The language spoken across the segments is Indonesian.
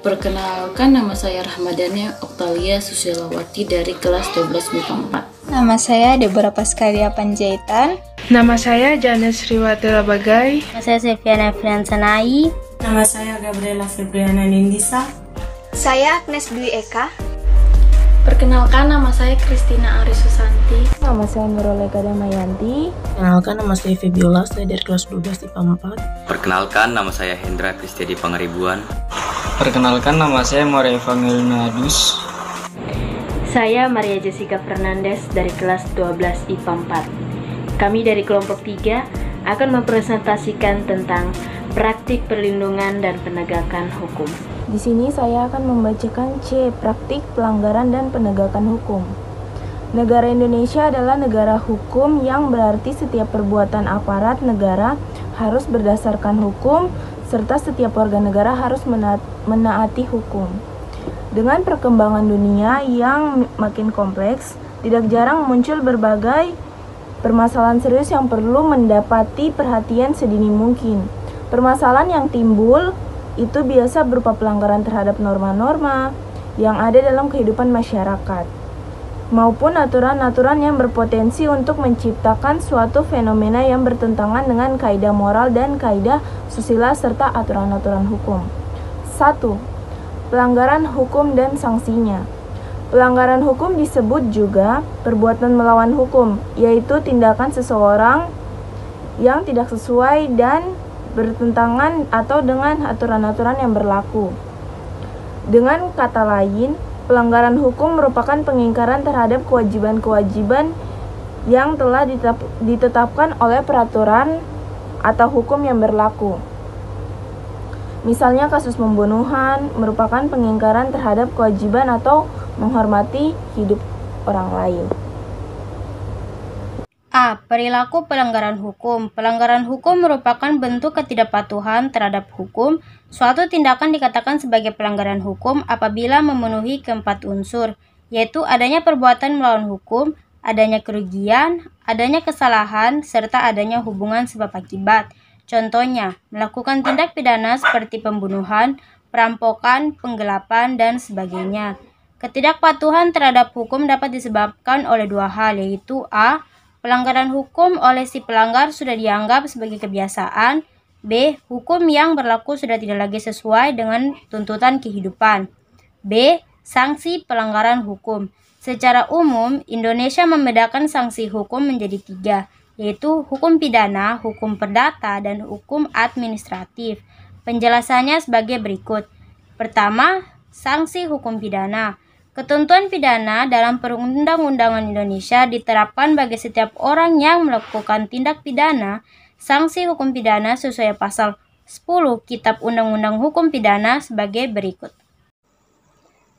Perkenalkan, nama saya Rahmadani Oktalia Susilawati dari kelas 12 MIPA 4. Nama saya Deborah Paskalia Panjaitan. Nama saya Janes Riwati Labagai. Nama saya Silviana Friansanai. Nama saya Gabriela Febriana Nindisa. Saya Agnes Dwi Eka. Perkenalkan, nama saya Kristina Ari Susanti. Nama saya Nuruleka Damayanti. Perkenalkan, nama saya Febiola, saya dari kelas 12 IPA 4. Perkenalkan, nama saya Hendra Kristiadi Pangaribuan. Perkenalkan, nama saya Maria Evangelina Dus. Saya Maria Jessica Fernandes dari kelas 12 IPA 4. Kami dari kelompok 3 akan mempresentasikan tentang praktik perlindungan dan penegakan hukum. Di sini saya akan membacakan C, praktik pelanggaran dan penegakan hukum. Negara Indonesia adalah negara hukum yang berarti setiap perbuatan aparat negara harus berdasarkan hukum, serta setiap warga negara harus menaati hukum. Dengan perkembangan dunia yang makin kompleks, tidak jarang muncul berbagai permasalahan serius yang perlu mendapati perhatian sedini mungkin. Permasalahan yang timbul itu biasa berupa pelanggaran terhadap norma-norma yang ada dalam kehidupan masyarakat, maupun aturan-aturan yang berpotensi untuk menciptakan suatu fenomena yang bertentangan dengan kaidah moral dan kaidah susila serta aturan-aturan hukum. 1. Pelanggaran hukum dan sanksinya. Pelanggaran hukum disebut juga perbuatan melawan hukum, yaitu tindakan seseorang yang tidak sesuai dan bertentangan atau dengan aturan-aturan yang berlaku. Dengan kata lain, pelanggaran hukum merupakan pengingkaran terhadap kewajiban-kewajiban yang telah ditetapkan oleh peraturan atau hukum yang berlaku. Misalnya kasus pembunuhan merupakan pengingkaran terhadap kewajiban atau menghormati hidup orang lain. A. Perilaku pelanggaran hukum. Pelanggaran hukum merupakan bentuk ketidakpatuhan terhadap hukum. Suatu tindakan dikatakan sebagai pelanggaran hukum apabila memenuhi keempat unsur, yaitu adanya perbuatan melawan hukum, adanya kerugian, adanya kesalahan, serta adanya hubungan sebab akibat. Contohnya, melakukan tindak pidana seperti pembunuhan, perampokan, penggelapan, dan sebagainya. Ketidakpatuhan terhadap hukum dapat disebabkan oleh dua hal, yaitu A. Pelanggaran hukum oleh si pelanggar sudah dianggap sebagai kebiasaan. B. Hukum yang berlaku sudah tidak lagi sesuai dengan tuntutan kehidupan. B. Sanksi pelanggaran hukum. Secara umum, Indonesia membedakan sanksi hukum menjadi 3, yaitu hukum pidana, hukum perdata, dan hukum administratif. Penjelasannya sebagai berikut. Pertama, sanksi hukum pidana. Ketentuan pidana dalam Perundang-undangan Indonesia diterapkan bagi setiap orang yang melakukan tindak pidana. Sanksi hukum pidana sesuai pasal 10 Kitab Undang-Undang Hukum Pidana sebagai berikut.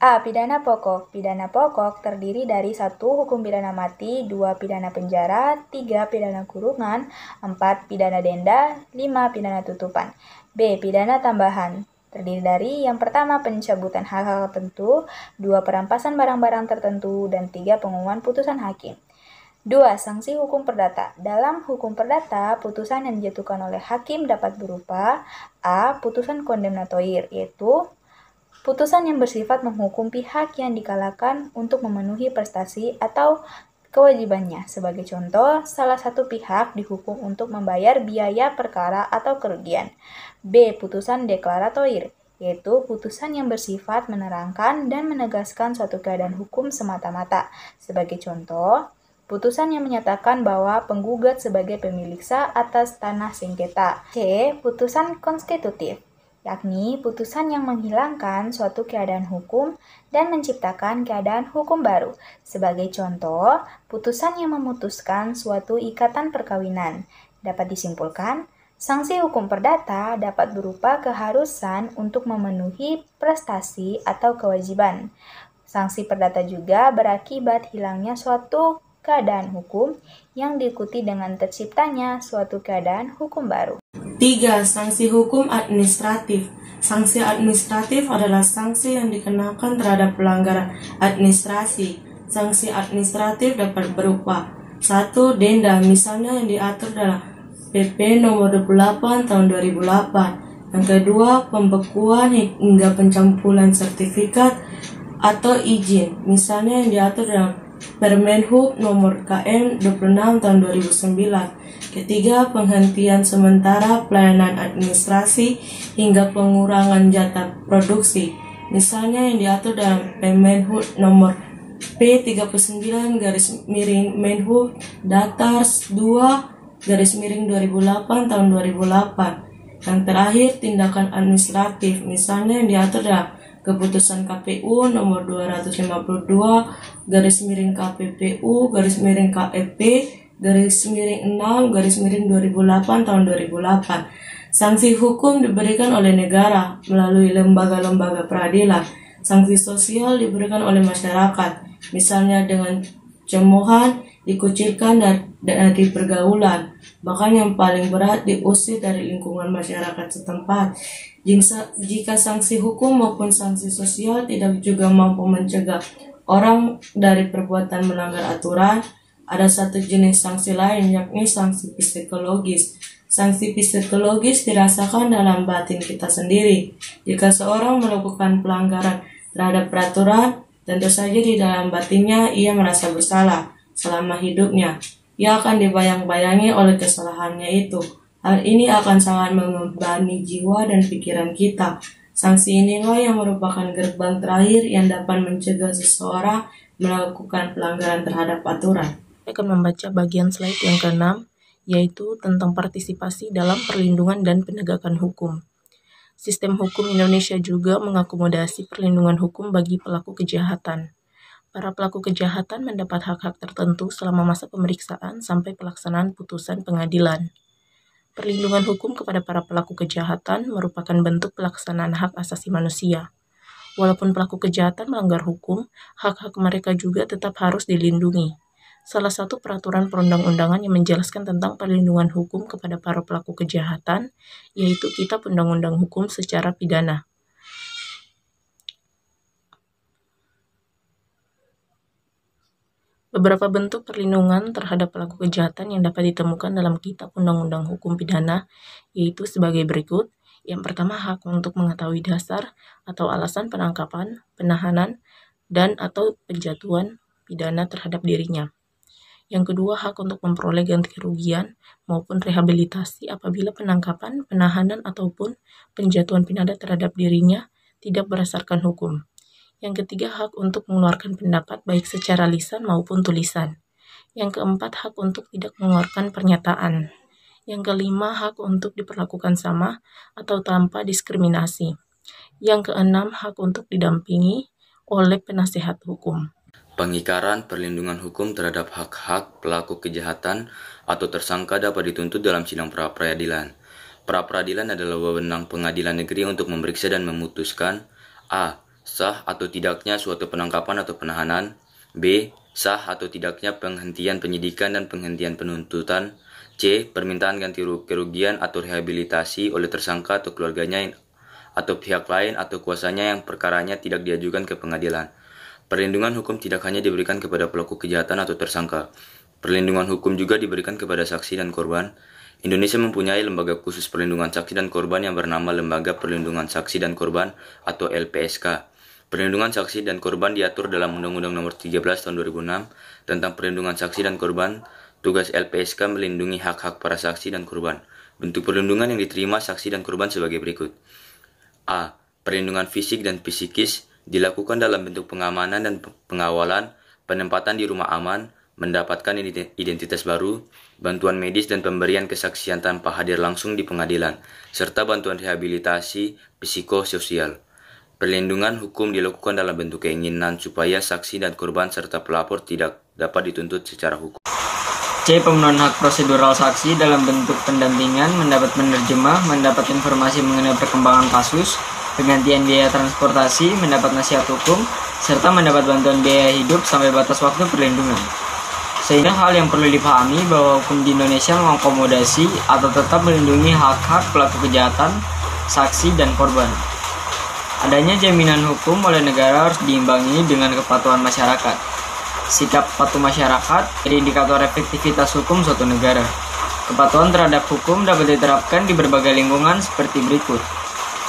A. Pidana pokok. Pidana pokok terdiri dari 1. Hukum pidana mati, 2. Pidana penjara, 3. Pidana kurungan, 4. Pidana denda, 5. Pidana tutupan. B. Pidana tambahan. Terdiri dari yang pertama pencabutan hak-hak tertentu, 2. Perampasan barang-barang tertentu, dan 3. Pengumuman putusan hakim. 2. Sanksi hukum perdata. Dalam hukum perdata, putusan yang dijatuhkan oleh hakim dapat berupa A. Putusan kondemnatoir, yaitu putusan yang bersifat menghukum pihak yang dikalahkan untuk memenuhi prestasi atau kewajibannya. Sebagai contoh, salah satu pihak dihukum untuk membayar biaya perkara atau kerugian. B. Putusan deklaratoir, yaitu putusan yang bersifat menerangkan dan menegaskan suatu keadaan hukum semata-mata. Sebagai contoh, putusan yang menyatakan bahwa penggugat sebagai pemilik sah atas tanah sengketa. C. Putusan konstitutif, yakni putusan yang menghilangkan suatu keadaan hukum dan menciptakan keadaan hukum baru. Sebagai contoh, putusan yang memutuskan suatu ikatan perkawinan. Dapat disimpulkan, sanksi hukum perdata dapat berupa keharusan untuk memenuhi prestasi atau kewajiban. Sanksi perdata juga berakibat hilangnya suatu keadaan hukum yang diikuti dengan terciptanya suatu keadaan hukum baru. 3. Sanksi hukum administratif. Sanksi administratif adalah sanksi yang dikenakan terhadap pelanggaran administrasi. Sanksi administratif dapat berupa 1. Denda, misalnya yang diatur dalam PP nomor 28 tahun 2008. Yang kedua, pembekuan hingga pencampuran sertifikat atau izin, misalnya yang diatur dalam Permenhub nomor KM 26 tahun 2009. Ketiga, penghentian sementara pelayanan administrasi hingga pengurangan jatah produksi, misalnya yang diatur dalam Permenhub nomor P39-Menhub Datars 2-2008 tahun 2008. Yang terakhir, tindakan administratif, misalnya yang diatur dalam Keputusan KPU nomor 255-KPP-KEP-6-2008 tahun 2008. Sanksi hukum diberikan oleh negara melalui lembaga-lembaga peradilan. Sanksi sosial diberikan oleh masyarakat, misalnya dengan cemoohan, dikucilkan dari pergaulan, bahkan yang paling berat diusir dari lingkungan masyarakat setempat. Jika sanksi hukum maupun sanksi sosial tidak juga mampu mencegah orang dari perbuatan melanggar aturan, ada satu jenis sanksi lain, yakni sanksi psikologis. Sanksi psikologis dirasakan dalam batin kita sendiri. Jika seorang melakukan pelanggaran terhadap peraturan, tentu saja di dalam batinnya ia merasa bersalah selama hidupnya. Ia akan dibayang-bayangi oleh kesalahannya itu. Hal ini akan sangat membebani jiwa dan pikiran kita. Sanksi inilah yang merupakan gerbang terakhir yang dapat mencegah seseorang melakukan pelanggaran terhadap aturan. Saya akan membaca bagian slide yang ke-6, yaitu tentang partisipasi dalam perlindungan dan penegakan hukum. Sistem hukum Indonesia juga mengakomodasi perlindungan hukum bagi pelaku kejahatan. Para pelaku kejahatan mendapat hak-hak tertentu selama masa pemeriksaan sampai pelaksanaan putusan pengadilan. Perlindungan hukum kepada para pelaku kejahatan merupakan bentuk pelaksanaan hak asasi manusia. Walaupun pelaku kejahatan melanggar hukum, hak-hak mereka juga tetap harus dilindungi. Salah satu peraturan perundang-undangan yang menjelaskan tentang perlindungan hukum kepada para pelaku kejahatan, yaitu Kitab Undang-Undang Hukum Secara Pidana. Beberapa bentuk perlindungan terhadap pelaku kejahatan yang dapat ditemukan dalam Kitab Undang-Undang Hukum Pidana, yaitu sebagai berikut. Yang pertama, hak untuk mengetahui dasar atau alasan penangkapan, penahanan, dan atau penjatuhan pidana terhadap dirinya. Yang kedua, hak untuk memperoleh ganti kerugian maupun rehabilitasi apabila penangkapan, penahanan, ataupun penjatuhan pidana terhadap dirinya tidak berdasarkan hukum. Yang ketiga, hak untuk mengeluarkan pendapat baik secara lisan maupun tulisan. Yang keempat, hak untuk tidak mengeluarkan pernyataan. Yang kelima, hak untuk diperlakukan sama atau tanpa diskriminasi. Yang keenam, hak untuk didampingi oleh penasehat hukum. Pengingkaran perlindungan hukum terhadap hak-hak pelaku kejahatan atau tersangka dapat dituntut dalam sidang pra-peradilan. Pra-peradilan adalah wewenang pengadilan negeri untuk memeriksa dan memutuskan a. Sah atau tidaknya suatu penangkapan atau penahanan, b. Sah atau tidaknya penghentian penyidikan dan penghentian penuntutan, c. Permintaan ganti kerugian atau rehabilitasi oleh tersangka atau keluarganya atau pihak lain atau kuasanya yang perkaranya tidak diajukan ke pengadilan. Perlindungan hukum tidak hanya diberikan kepada pelaku kejahatan atau tersangka. Perlindungan hukum juga diberikan kepada saksi dan korban. Indonesia mempunyai lembaga khusus perlindungan saksi dan korban yang bernama Lembaga Perlindungan Saksi dan Korban atau LPSK. Perlindungan saksi dan korban diatur dalam Undang-Undang Nomor 13 Tahun 2006 tentang Perlindungan Saksi dan Korban. Tugas LPSK melindungi hak-hak para saksi dan korban. Bentuk perlindungan yang diterima saksi dan korban sebagai berikut. A. Perlindungan fisik dan psikis dilakukan dalam bentuk pengamanan dan pengawalan, penempatan di rumah aman, mendapatkan identitas baru, bantuan medis dan pemberian kesaksian tanpa hadir langsung di pengadilan, serta bantuan rehabilitasi psikososial. Perlindungan hukum dilakukan dalam bentuk keinginan supaya saksi dan korban serta pelapor tidak dapat dituntut secara hukum. C. Pemenuhan hak prosedural saksi dalam bentuk pendampingan, mendapat penerjemah, mendapat informasi mengenai perkembangan kasus, penggantian biaya transportasi, mendapat nasihat hukum, serta mendapat bantuan biaya hidup sampai batas waktu perlindungan. Sehingga hal yang perlu dipahami bahwa hukum di Indonesia mengakomodasi atau tetap melindungi hak-hak pelaku kejahatan, saksi, dan korban. Adanya jaminan hukum oleh negara harus diimbangi dengan kepatuhan masyarakat. Sikap patuh masyarakat jadi indikator efektivitas hukum suatu negara. Kepatuhan terhadap hukum dapat diterapkan di berbagai lingkungan seperti berikut.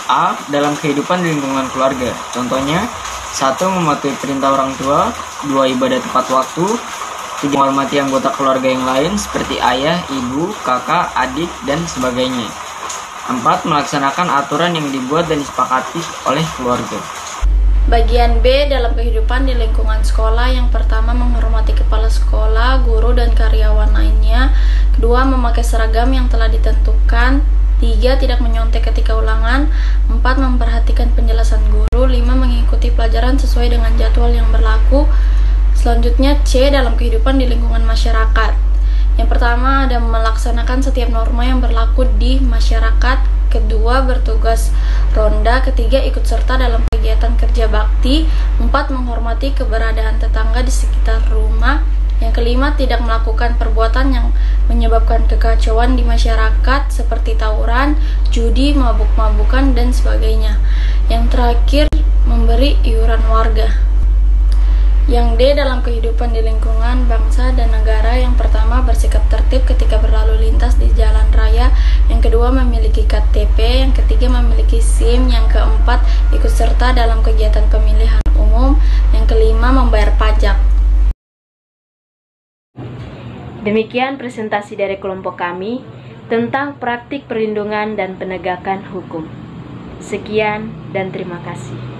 A. Dalam kehidupan di lingkungan keluarga. Contohnya, 1. Mematuhi perintah orang tua. 2. Ibadah tepat waktu. 3. Menghormati anggota keluarga yang lain seperti ayah, ibu, kakak, adik, dan sebagainya. 4. Melaksanakan aturan yang dibuat dan disepakati oleh keluarga. Bagian B dalam kehidupan di lingkungan sekolah. Yang pertama, menghormati kepala sekolah, guru, dan karyawan lainnya. Kedua, memakai seragam yang telah ditentukan. 3. Tidak menyontek ketika ulangan. 4. Memperhatikan penjelasan guru. 5. Mengikuti pelajaran sesuai dengan jadwal yang berlaku. Selanjutnya C dalam kehidupan di lingkungan masyarakat. Yang pertama ada melaksanakan setiap norma yang berlaku di masyarakat. Kedua, bertugas ronda. Ketiga, ikut serta dalam kegiatan kerja bakti. 4. Menghormati keberadaan tetangga di sekitar rumah. Yang kelima, tidak melakukan perbuatan yang menyebabkan kekacauan di masyarakat seperti tawuran, judi, mabuk-mabukan, dan sebagainya. Yang terakhir, memberi iuran warga. Yang D dalam kehidupan di lingkungan bangsa dan negara. Yang pertama, bersikap tertib ketika berlalu lintas di jalan raya. Yang kedua, memiliki KTP. Yang ketiga, memiliki SIM. Yang keempat, ikut serta dalam kegiatan pemilihan umum. Yang kelima, membayar pajak. Demikian presentasi dari kelompok kami tentang praktik perlindungan dan penegakan hukum. Sekian dan terima kasih.